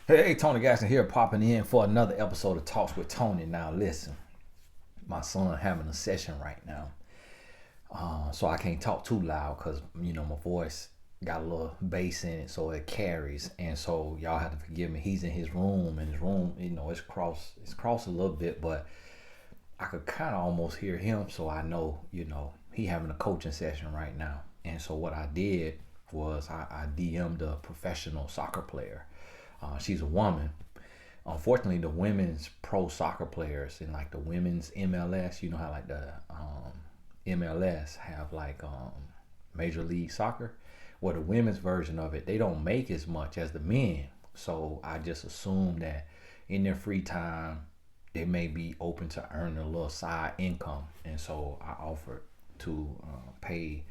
Hey, Tony Gaston here, popping in for another episode of Talks with Tony. Now, listen, my son having a session right now, so I can't talk too loud because my voice got a little bass in it, so it carries, and so y'all have to forgive me. He's in his room, and his room, it's crossed a little bit, but I could kind of almost hear him, so I know, he having a coaching session right now. And so what I did was I DM'd a professional soccer player. She's a woman. Unfortunately, the women's pro soccer players in like the women's MLS, you know how like the MLS have like Major League Soccer. Well, the women's version of it, they don't make as much as the men. So I just assume that in their free time, they may be open to earning a little side income. And so I offered to pay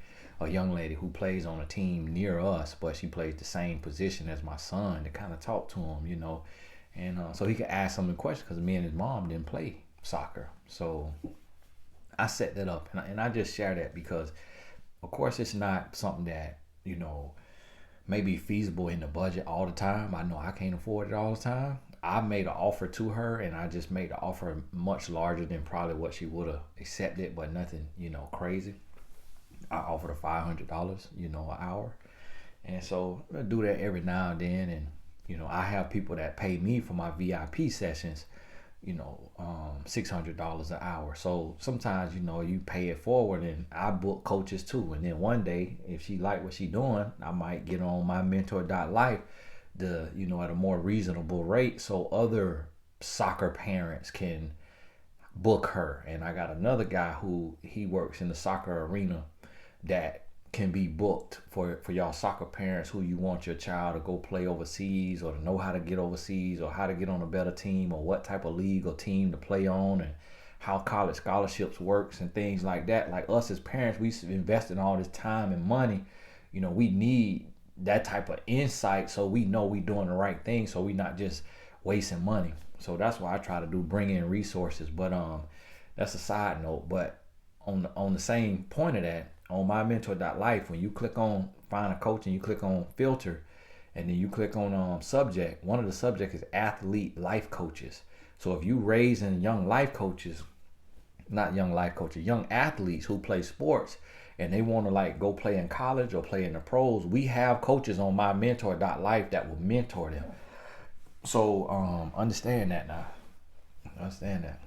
a young lady who plays on a team near us, but she plays the same position as my son to kind of talk to him. And so he could ask some of the questions because me and his mom didn't play soccer. So I set that up, and I just share that because, of course, it's not something that may be feasible in the budget all the time. I know I can't afford it all the time. I made an offer to her, and I just made the offer much larger than probably what she would have accepted, but nothing, crazy. I offered her $500, an hour, and so I do that every now and then. And I have people that pay me for my VIP sessions, $600 an hour. So sometimes you pay it forward, and I book coaches too. And then one day, if she like what she doing, I might get on my mentor.life, at a more reasonable rate, so other soccer parents can book her. And I got another guy who he works in the soccer arena that can be booked for y'all soccer parents who you want your child to go play overseas, or to know how to get overseas, or how to get on a better team, or what type of league or team to play on, and how college scholarships works and things like that. Like us as parents, we invest in all this time and money. We need that type of insight so we know we doing the right thing, so we not just wasting money. So that's why I try to bring in resources. But that's a side note. But on the same point of that, on my mentor.life, when you click on find a coach and you click on filter, and then you click on subject, one of the subjects is athlete life coaches. So if you raising young life coaches, not young life coaches, young athletes who play sports, and they want to like go play in college or play in the pros, we have coaches on my mentor.life that will mentor them. So understand that now. Understand that.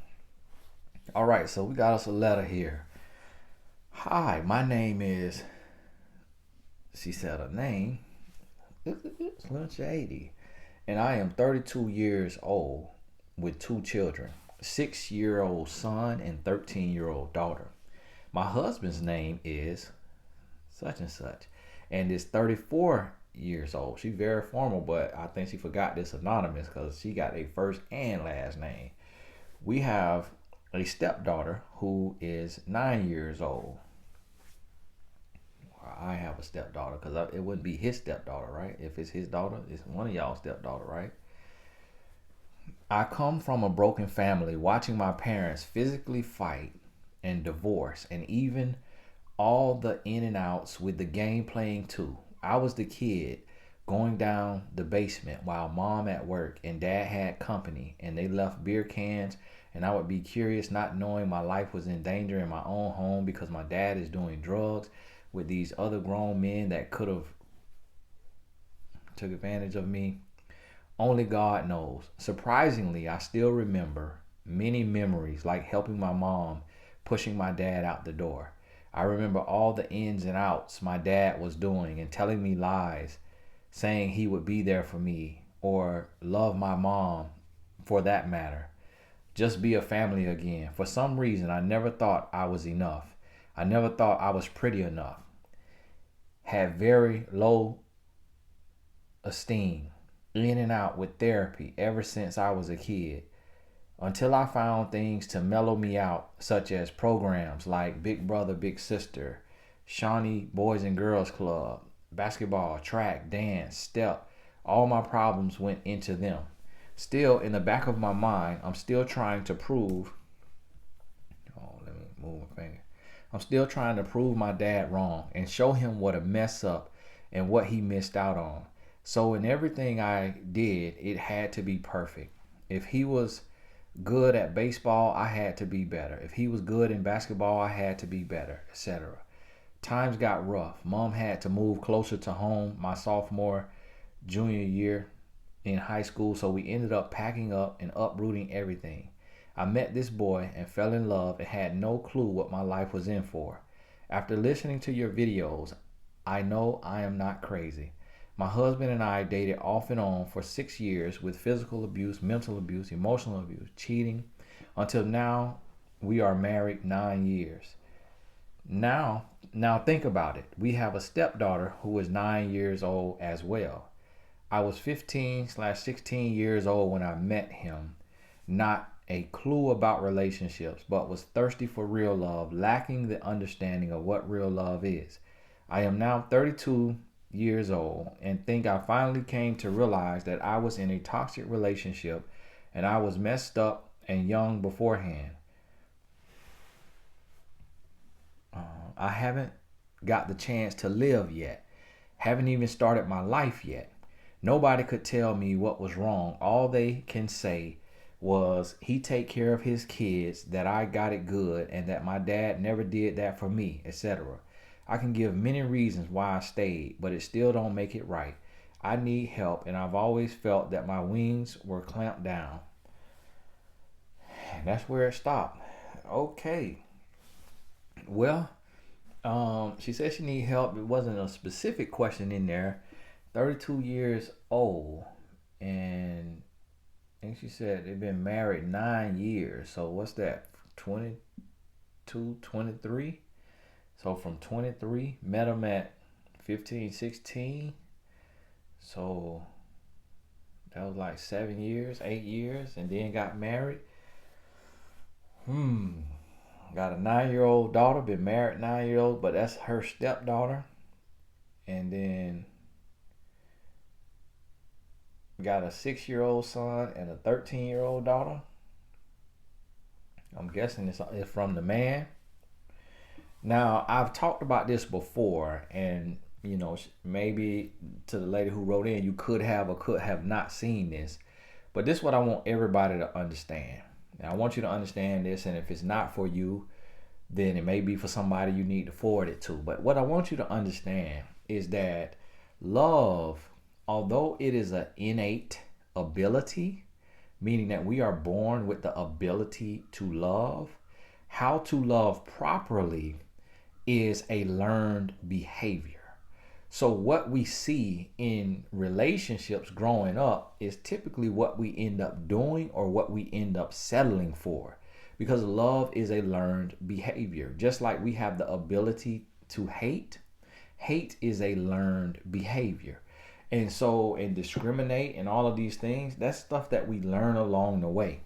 All right, so we got us a letter here. Hi, my name is, she said her name, it's Lil Shady, and I am 32 years old with two children, 6-year-old son and 13-year-old daughter. My husband's name is such and such, and is 34 years old. She's very formal, but I think she forgot this anonymous because she got a first and last name. We have a stepdaughter who is 9 years old. I have a stepdaughter because it wouldn't be his stepdaughter, right? If it's his daughter, it's one of y'all's stepdaughter, right? I come from a broken family, watching my parents physically fight and divorce, and even all the in and outs with the game playing too. I was the kid going down the basement while mom at work and dad had company, and they left beer cans, and I would be curious, not knowing my life was in danger in my own home because my dad is doing drugs with these other grown men that could have took advantage of me. Only God knows. Surprisingly, I still remember many memories, like helping my mom pushing my dad out the door. I remember all the ins and outs my dad was doing and telling me lies, saying he would be there for me or love my mom, for that matter. Just be a family again. For some reason, I never thought I was enough. I never thought I was pretty enough. Had very low esteem, in and out with therapy ever since I was a kid, until I found things to mellow me out, such as programs like Big Brother, Big Sister, Shawnee Boys and Girls Club, basketball, track, dance, step. All my problems went into them. Still, in the back of my mind, I'm still trying to prove. Oh, let me move my finger. I'm still trying to prove my dad wrong and show him what a mess up and what he missed out on. So in everything I did, it had to be perfect. If he was good at baseball, I had to be better. If he was good in basketball, I had to be better, etc. Times got rough. Mom had to move closer to home my sophomore, junior year in high school, so we ended up packing up and uprooting everything. I met this boy and fell in love and had no clue what my life was in for. After listening to your videos, I know I am not crazy. My husband and I dated off and on for 6 years with physical abuse, mental abuse, emotional abuse, cheating, until now we are married 9 years. Now think about it. We have a stepdaughter who is 9 years old as well. I was 15/16 years old when I met him, not a clue about relationships, but was thirsty for real love, lacking the understanding of what real love is. I am now 32 years old and think I finally came to realize that I was in a toxic relationship and I was messed up and young beforehand. I haven't got the chance to live yet. Haven't even started my life yet. Nobody could tell me what was wrong. All they can say was he take care of his kids, that I got it good, and that my dad never did that for me, etc. I can give many reasons why I stayed, but it still don't make it right. I need help, and I've always felt that my wings were clamped down. And that's where it stopped. Okay. Well, she said she need help. It wasn't a specific question in there. 32 years old, and I think she said they've been married 9 years. So what's that? 22, 23. So from 23, met him at 15, 16. So that was like 7 years, 8 years, and then got married. Got a 9-year-old daughter, been married 9 years old, but that's her stepdaughter. And then got a 6-year-old son and a 13-year-old daughter. I'm guessing it's from the man. Now, I've talked about this before, and maybe to the lady who wrote in, you could have or could have not seen this. But this is what I want everybody to understand. Now, I want you to understand this, and if it's not for you, then it may be for somebody you need to forward it to. But what I want you to understand is that love, although it is an innate ability, meaning that we are born with the ability to love, how to love properly is a learned behavior. So what we see in relationships growing up is typically what we end up doing or what we end up settling for, because love is a learned behavior. Just like we have the ability to hate, hate is a learned behavior. And discriminate and all of these things, that's stuff that we learn along the way.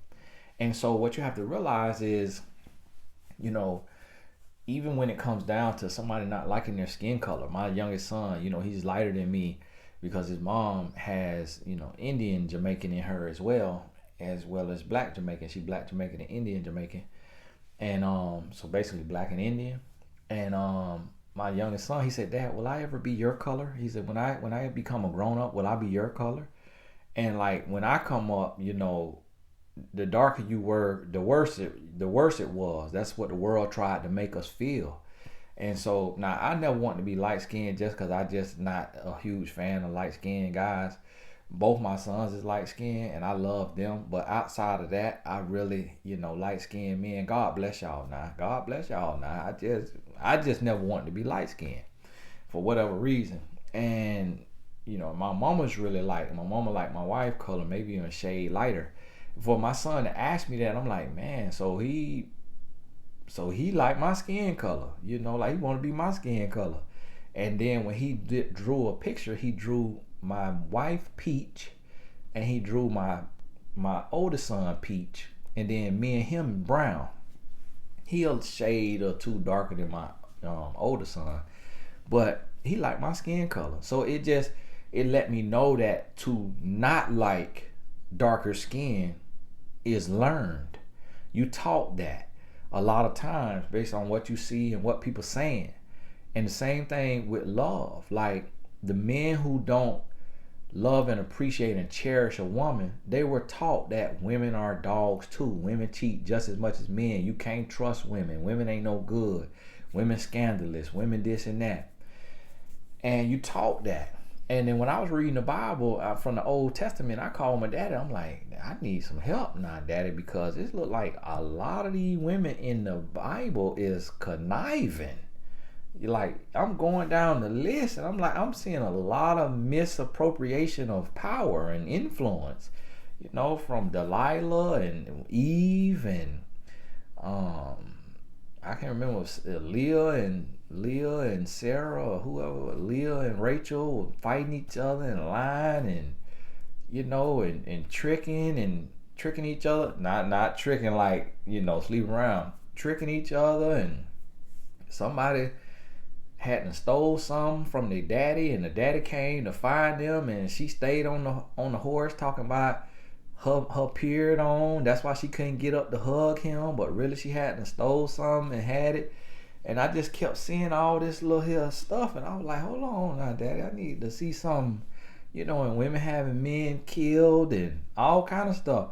And so what you have to realize is, even when it comes down to somebody not liking their skin color, my youngest son, he's lighter than me because his mom has, Indian Jamaican in her as well as black Jamaican. She black Jamaican and Indian Jamaican. And so basically black and Indian. And my youngest son, he said, "Dad, will I ever be your color?" He said, when I become a grown up, will I be your color? And like when I come up, the darker you were, the worse it was. That's what the world tried to make us feel. And so now I never want to be light skinned just because I just not a huge fan of light skinned guys. Both my sons is light skinned and I love them. But outside of that, I really, light skinned men. God bless y'all now. God bless y'all now. I just never wanted to be light skinned for whatever reason. And my mama's really light. My mama like my wife color, maybe even a shade lighter. For my son to ask me that, I'm like, man, so he like my skin color, like he want to be my skin color. And then when he drew a picture, he drew my wife Peach, and he drew my oldest son Peach, and then me and him brown. He a shade or two darker than my older son, but he like my skin color. So it let me know that to not like darker skin is learned. You taught that a lot of times based on what you see and what people saying. And the same thing with love. Like the men who don't love and appreciate and cherish a woman, they were taught that women are dogs too. Women cheat just as much as men. You can't trust women. Women ain't no good. Women scandalous. Women this and that. And you taught that. And then when I was reading the Bible from the Old Testament, I called my daddy. I'm like, I need some help now, daddy, because it looked like a lot of these women in the Bible is conniving. Like, I'm going down the list and I'm like, I'm seeing a lot of misappropriation of power and influence, you know, from Delilah and Eve and I can't remember, it was Leah and Sarah or whoever, Leah and Rachel were fighting each other and lying and, you know, and tricking each other. Not tricking like, you know, sleeping around, tricking each other, and somebody hadn't stole something from their daddy and the daddy came to find them and she stayed on the horse talking about her period on. That's why she couldn't get up to hug him, but really she hadn't stole something and had it. And I just kept seeing all this little here stuff and I was like, hold on now, daddy, I need to see something, you know, and women having men killed and all kind of stuff.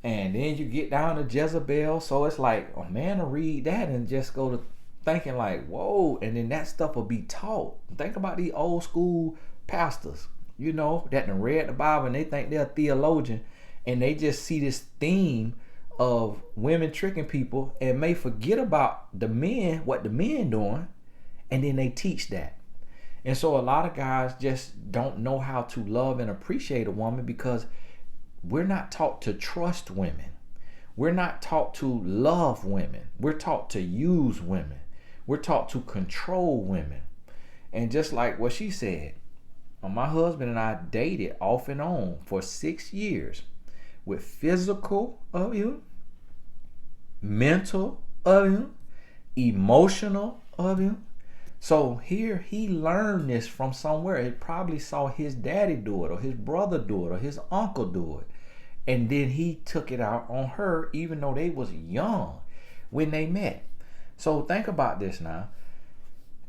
And then you get down to Jezebel, so it's like a man to read that and just go to thinking like, whoa, and then that stuff will be taught. Think about these old school pastors, you know, that done read the Bible and they think they're a theologian and they just see this theme of women tricking people and may forget about the men, what the men doing, and then they teach that. And so a lot of guys just don't know how to love and appreciate a woman because we're not taught to trust women. We're not taught to love women. We're taught to use women. We're taught to control women. And just like what she said, my husband and I dated off and on for 6 years with physical abuse, mental abuse, emotional abuse. So here he learned this from somewhere. He probably saw his daddy do it or his brother do it or his uncle do it. And then he took it out on her even though they was young when they met. So think about this now.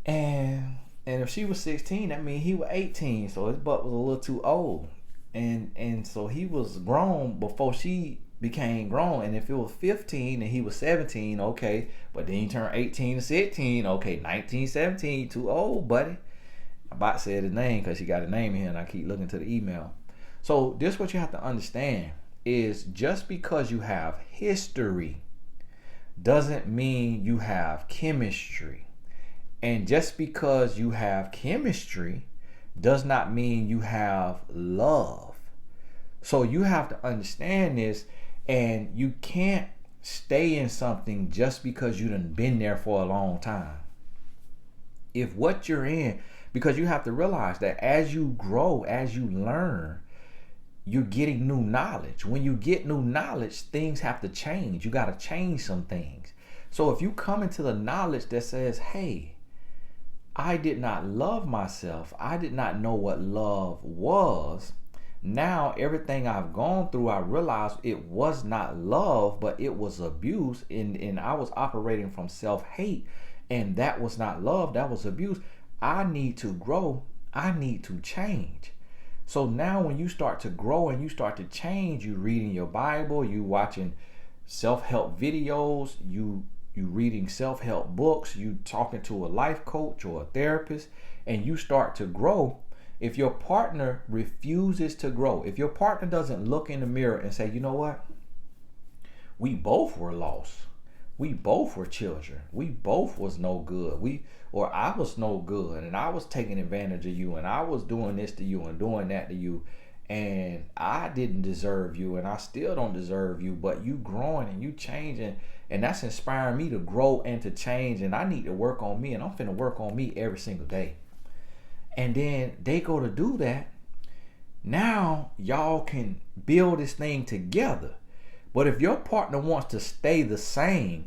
And if she was 16, that means he was 18. So his butt was a little too old. And so he was grown before she became grown. And if it was 15 and he was 17, okay. But then he turned 18 to 16, okay, 19, 17, too old, buddy. I about said his name because he got a name here and I keep looking to the email. So this is what you have to understand is just because you have history doesn't mean you have chemistry. And just because you have chemistry does not mean you have love. So you have to understand this, and you can't stay in something just because you done been there for a long time. If what you're in, because you have to realize that as you grow, as you learn, you're getting new knowledge. When you get new knowledge, things have to change. You got to change some things. So if you come into the knowledge that says, hey, I did not love myself, I did not know what love was. Now everything I've gone through, I realized it was not love, but it was abuse. And I was operating from self-hate, and that was not love, that was abuse. I need to grow. I need to change. So now when you start to grow and you start to change, you reading your Bible, you watching self-help videos, you reading self-help books, you talking to a life coach or a therapist, and you start to grow. If your partner refuses to grow, if your partner doesn't look in the mirror and say, you know what? We both were lost. We both were children. We both was no good. Or I was no good and I was taking advantage of you and I was doing this to you and doing that to you and I didn't deserve you and I still don't deserve you, but you growing and you changing, and that's inspiring me to grow and to change, and I need to work on me, and I'm finna work on me every single day. And then they go to do that. Now y'all can build this thing together. But if your partner wants to stay the same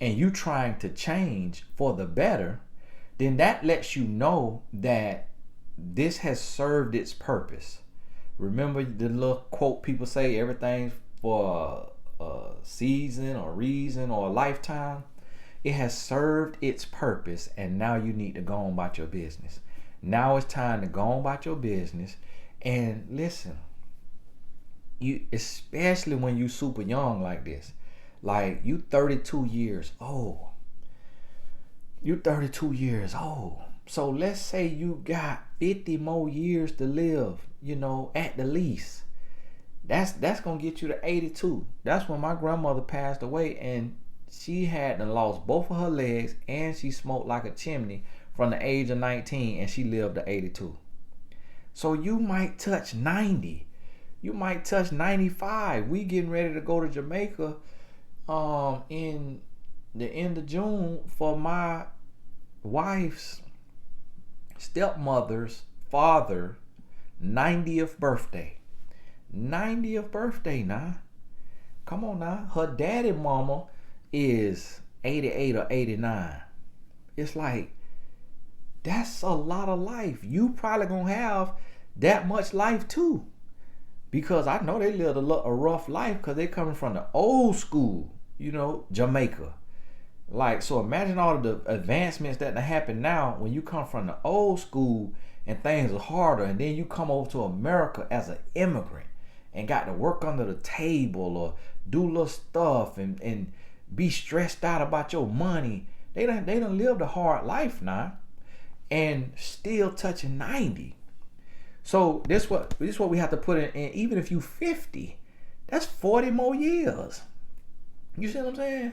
and you trying to change for the better, then that lets you know that this has served its purpose. Remember the little quote people say, everything's for a season or reason or a lifetime? It has served its purpose, and now you need to go on about your business. Now it's time to go on about your business And listen, you, especially when you super young like this, like you 32 years old. You 32 years old. So let's say you got 50 more years to live, at the least. That's gonna get you to 82. That's when my grandmother passed away, and she had lost both of her legs, and she smoked like a chimney from the age of 19, and she lived to 82. So you might touch 90. You might touch 95. We getting ready to go to Jamaica in the end of June for my wife's stepmother's father 90th birthday. 90th birthday now. Come on now. Her daddy mama is 88 or 89. It's like, that's a lot of life. You probably gonna have that much life too. Because I know they lived a rough life because they coming from the old school, Jamaica. Like, so imagine all of the advancements that happen now when you come from the old school and things are harder, and then you come over to America as an immigrant and got to work under the table or do little stuff and be stressed out about your money. They done lived a hard life now and still touching 90. So this what we have to put in. Even if you 50, that's 40 more years. You see what I'm saying?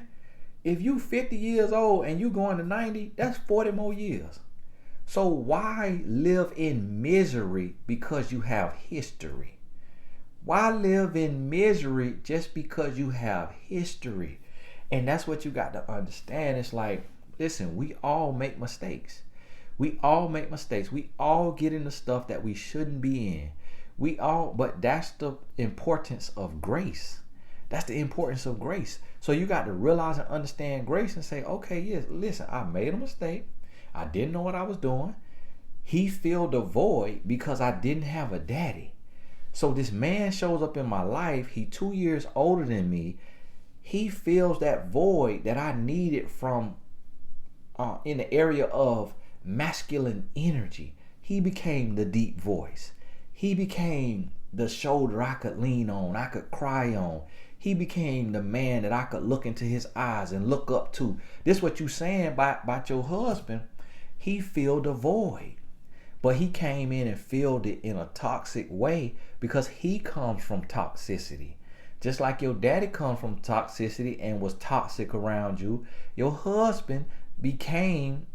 If you 50 years old and you going to 90, that's 40 more years. So why live in misery because you have history? Why live in misery just because you have history? And that's what you got to understand. It's like, listen, we all make mistakes. We all make mistakes. We all get into stuff that we shouldn't be in. But that's the importance of grace. That's the importance of grace. So you got to realize and understand grace and say, okay, yes, listen, I made a mistake. I didn't know what I was doing. He filled the void because I didn't have a daddy. So this man shows up in my life. He 2 years older than me. He fills that void that I needed from in the area of masculine energy. He became the deep voice. He became the shoulder I could lean on, I could cry on. He became the man that I could look into his eyes and look up to. This is what you saying about your husband. He filled the void. But he came in and filled it in a toxic way because he comes from toxicity. Just like your daddy comes from toxicity and was toxic around you, your husband became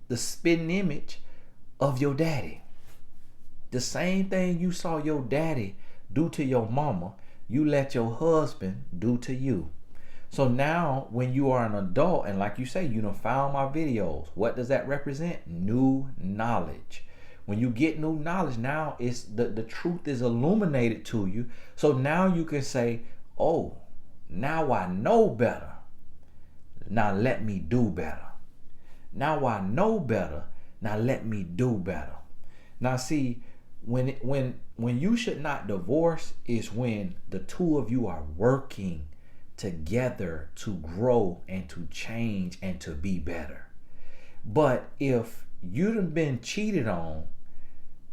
the spitting image of your daddy. The same thing you saw your daddy do to your mama, you let your husband do to you. So now when you are an adult, and like you say, you done found my videos, what does that represent? New knowledge. When you get new knowledge, now it's the truth is illuminated to you. So now you can say, oh, now I know better. Now let me do better. Now I know better. Now let me do better. Now see, when you should not divorce is when the two of you are working together to grow and to change and to be better. But if you done been cheated on,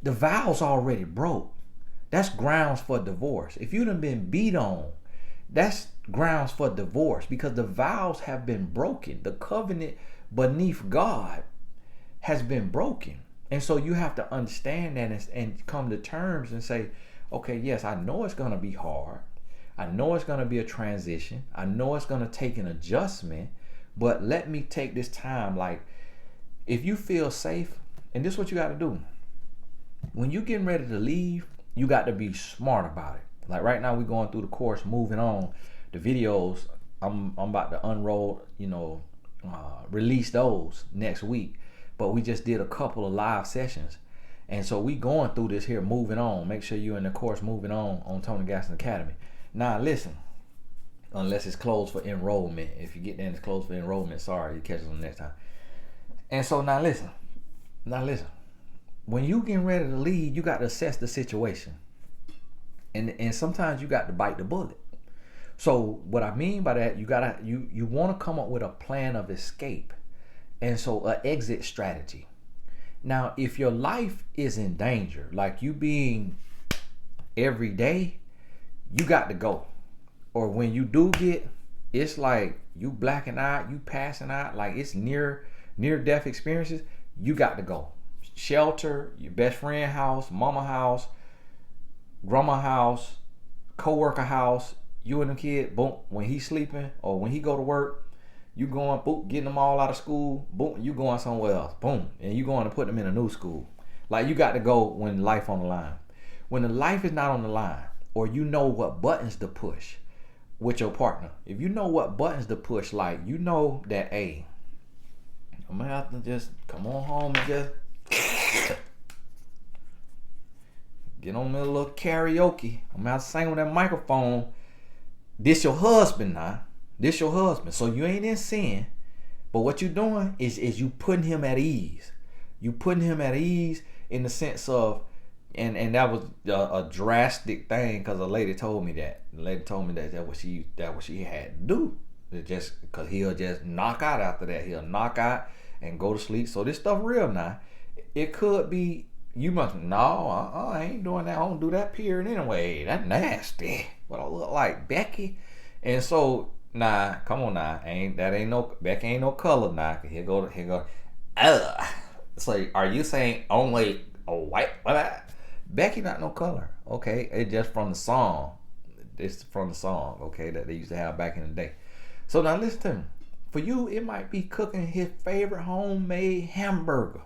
the vows already broke. That's grounds for divorce. If you done been beat on, that's grounds for divorce because the vows have been broken. The covenant beneath God has been broken. And so you have to understand that and come to terms and say, okay, yes, I know it's going to be hard. I know it's going to be a transition. I know it's going to take an adjustment, but let me take this time. Like, if you feel safe, and this is what you got to do. When you're getting ready to leave, you got to be smart about it. Like right now, we're going through the course, moving on. The videos, I'm about to unroll, release those next week. But we just did a couple of live sessions. And so we going through this here, moving on. Make sure you're in the course moving on Tony Gaston Academy. Now listen, unless it's closed for enrollment. If you get there and it's closed for enrollment, sorry, you catch us on the next time. And so now listen. When you getting ready to leave, you got to assess the situation. And sometimes you got to bite the bullet. So what I mean by that, you want to come up with a plan of escape. And so an exit strategy. Now, if your life is in danger, like you being every day, you got to go. Or when you do get, it's like you blacking out, you passing out, like it's near death experiences, you got to go. Shelter, your best friend house, mama house, grandma house, co-worker house, you and the kid, boom, when he's sleeping or when he go to work, you going, boom, getting them all out of school, boom, you going somewhere else, boom, and you going to put them in a new school. Like you got to go when life on the line. When the life is not on the line, or you know what buttons to push with your partner, if you know what buttons to push, like you know that, hey, I'm gonna have to just come on home and just get on a little karaoke. I'm gonna have to sing on that microphone. This your husband now. This your husband. So you ain't in sin. But what you doing is you putting him at ease. You putting him at ease in the sense of, and that was a drastic thing because a lady told me that. The lady told me that what she had to do. It just because he'll just knock out after that. He'll knock out and go to sleep. So this stuff real now. It could be you must I ain't doing that. I don't do that period anyway. That's nasty. What I look like, Becky. And so come on now. Becky ain't no color now. Here go. So are you saying only a white? Becky not no color. Okay, it's just from the song. It's from the song. Okay, that they used to have back in the day. So now listen to me. For you, it might be cooking his favorite homemade hamburger.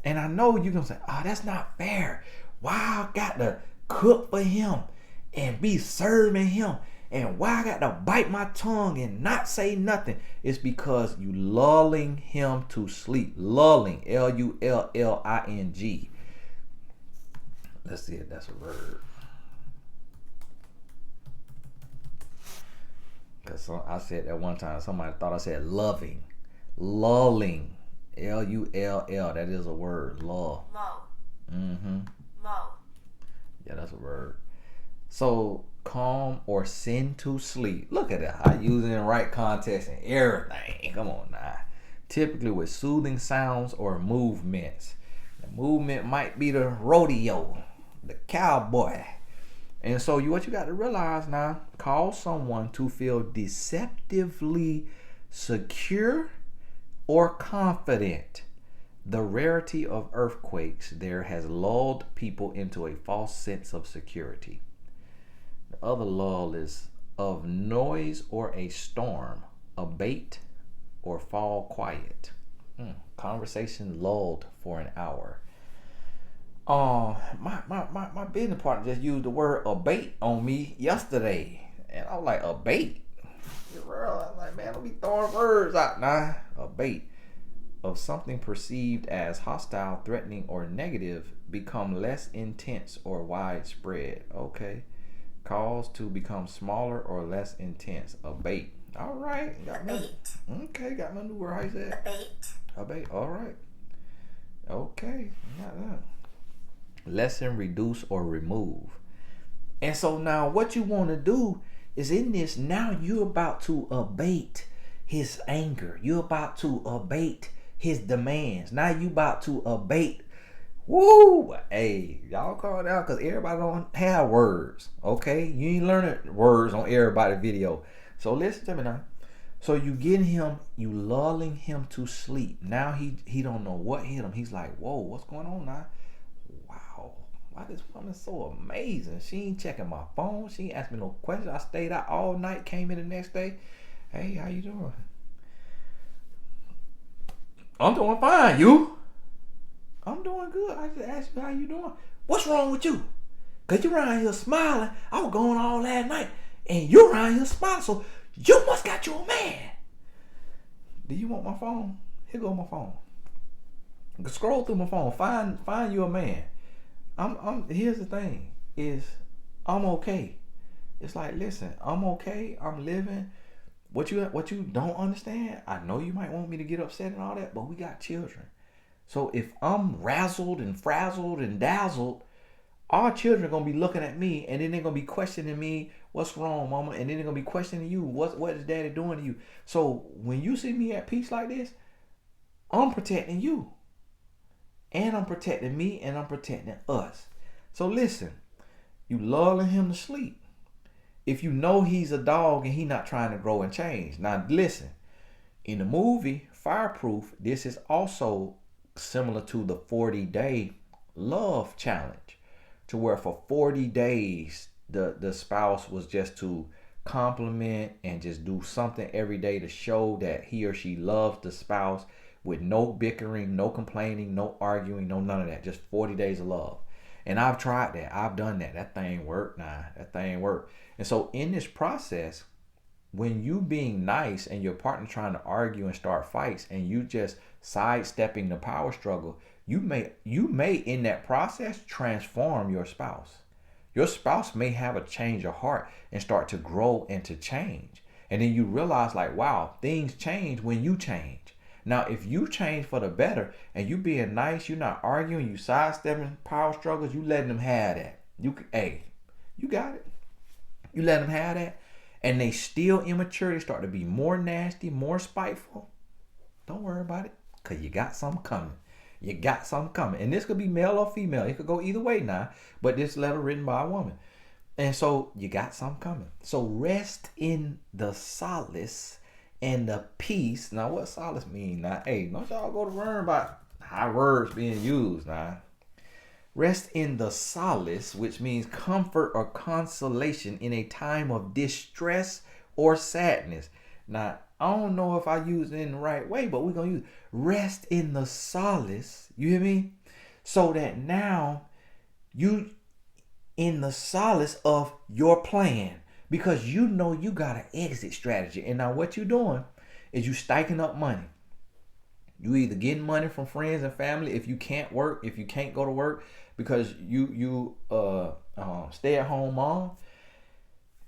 And I know you're going to say, oh, that's not fair. Why I got to cook for him and be serving him? And why I got to bite my tongue and not say nothing? It's because you lulling him to sleep. Lulling, Lulling. Let's see if that's a word. Because I said that one time, somebody thought I said loving. Lulling. Lull. That is a word. Lull. Lull. Lull. Yeah, that's a word. So, calm or send to sleep. Look at that. I use it in right context and everything. Come on now. Typically with soothing sounds or movements. The movement might be the rodeo, the cowboy. And so what you got to realize now, cause someone to feel deceptively secure or confident. The rarity of earthquakes there has lulled people into a false sense of security. The other lull is of noise or a storm, abate or fall quiet. Conversation lulled for an hour. My business partner just used the word abate on me yesterday, and I was like, abate? I was like, man, don't be throwing words out now. Abate of something perceived as hostile, threatening, or negative become less intense or widespread. Okay, cause to become smaller or less intense. Abate. All right. Got my new word. How you say it? Abate. All right. Okay. Got that. Lessen, reduce, or remove. And so now what you want to do is in this, now you're about to abate his anger. You're about to abate his demands. Now you about to abate. Woo! Hey, y'all calm down because everybody don't have words. Okay? You ain't learning words on everybody's video. So listen to me now. So you getting him, you lulling him to sleep. Now he don't know what hit him. He's like, whoa, what's going on now? Why this woman so amazing? She ain't checking my phone. She ain't asked me no questions. I stayed out all night, came in the next day. Hey, how you doing? I'm doing fine. You? I'm doing good. I just asked you how you doing. What's wrong with you? Cause you around here smiling. I was going all last night, and you around here smiling. So you must got you a man. Do you want my phone? Here go my phone. Scroll through my phone. Find you a man. Here's the thing is I'm okay. It's like, listen, I'm okay. I'm living. What you don't understand, I know you might want me to get upset and all that, but we got children. So if I'm razzled and frazzled and dazzled, our children are gonna be looking at me and then they're gonna be questioning me, what's wrong, mama? And then they're gonna be questioning you, what is daddy doing to you? So when you see me at peace like this, I'm protecting you. And I'm protecting me and I'm protecting us. So listen, You lulling him to sleep. If you know he's a dog and he not trying to grow and change. Now listen, in the movie Fireproof, this is also similar to the 40-day love challenge, to where for 40 days the spouse was just to compliment and just do something every day to show that he or she loves the spouse, with no bickering, no complaining, no arguing, no none of that. Just 40 days of love. And I've tried that. I've done that. That thing worked. That thing worked. And so in this process, when you being nice and your partner trying to argue and start fights, and you just sidestepping the power struggle, you may in that process transform your spouse. Your spouse may have a change of heart and start to grow and to change. And then you realize, like, wow, things change when you change. Now, if you change for the better and you being nice, you're not arguing, you sidestepping power struggles, you letting them have that. You got it. You let them have that, and they still immature. They start to be more nasty, more spiteful. Don't worry about it, because you got something coming. You got something coming. And this could be male or female. It could go either way now, but this letter written by a woman. And so you got something coming. So rest in the solace and the peace. Now, what solace mean? Now, hey, don't y'all go to learn about how words being used now. Rest in the solace, which means comfort or consolation in a time of distress or sadness. Now, I don't know if I use it in the right way, but we're going to use rest in the solace. You hear me? So that now you in the solace of your plan, because you know you got an exit strategy. And now what you're doing is you stacking up money. You either getting money from friends and family if you can't work, if you can't go to work because you stay at home mom,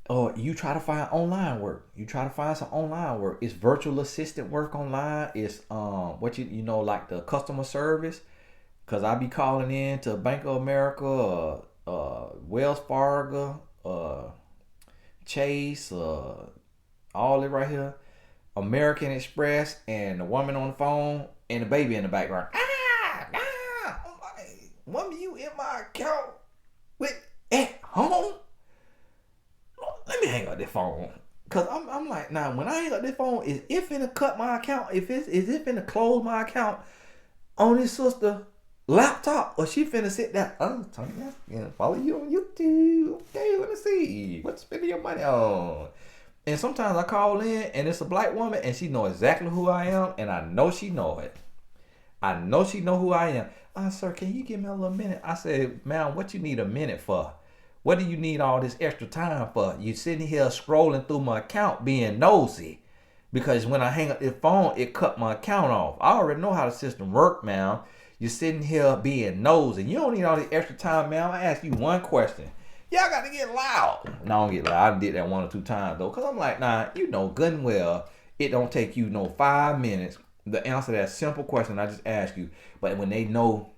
or you try to find online work. You try to find some online work. It's virtual assistant work online. It's what you know, like the customer service. Cause I be calling in to Bank of America, Wells Fargo, Chase, all it right here, American Express, and the woman on the phone and the baby in the background. Woman, you in my account with at home? Let me hang up this phone. Cause I'm like, now when I hang up this phone, is it finna cut my account? Is it finna close my account on this sister laptop, or she finna sit down? I'm telling you, follow you on YouTube. Okay, let me see what spending your money on. And sometimes I call in and it's a black woman and she know exactly who I am, and I know she know it. I know she know who I am. Sir, can you give me a little minute? I said, ma'am, what you need a minute for? What do you need all this extra time for? You sitting here scrolling through my account being nosy. Because when I hang up this phone, it cut my account off. I already know how the system works, man. You're sitting here being nosy. You don't need all this extra time, man. I ask you one question. Y'all got to get loud. No, I don't get loud. I did that 1 or 2 times, though. Because I'm like, nah, you know good and well, it don't take you no 5 minutes to answer that simple question I just asked you. But when they know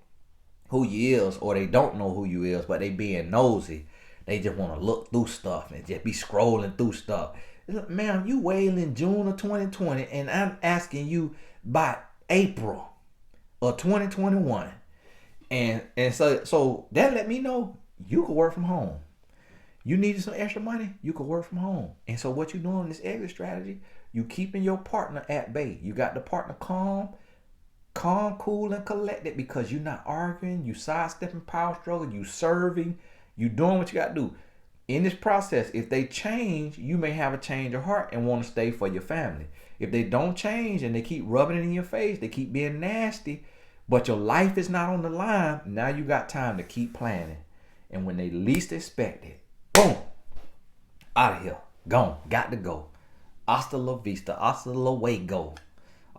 who you is, or they don't know who you is, but they being nosy, they just want to look through stuff and just be scrolling through stuff. Ma'am, you wailing June of 2020, and I'm asking you by April of 2021. And so that let me know you could work from home. You needed some extra money, you could work from home. And so what you doing in this exit strategy, you keeping your partner at bay. You got the partner calm, cool, and collected, because you're not arguing, you sidestepping power struggle, you serving, you doing what you got to do. In this process, if they change, you may have a change of heart and want to stay for your family. If they don't change and they keep rubbing it in your face, they keep being nasty, but your life is not on the line, now you got time to keep planning. And when they least expect it, boom, out of here, gone, got to go. Hasta la vista, hasta luego,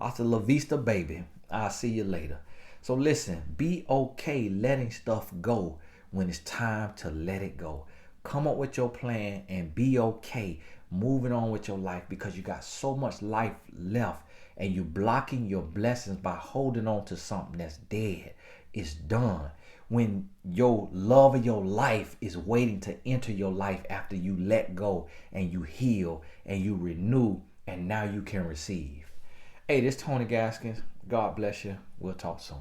hasta la vista, baby. I'll see you later. So listen, be okay letting stuff go when it's time to let it go. Come up with your plan and be okay moving on with your life, because you got so much life left and you're blocking your blessings by holding on to something that's dead. It's done. When your love of your life is waiting to enter your life after you let go and you heal and you renew, and now you can receive. Hey, this is Tony Gaskins. God bless you. We'll talk soon.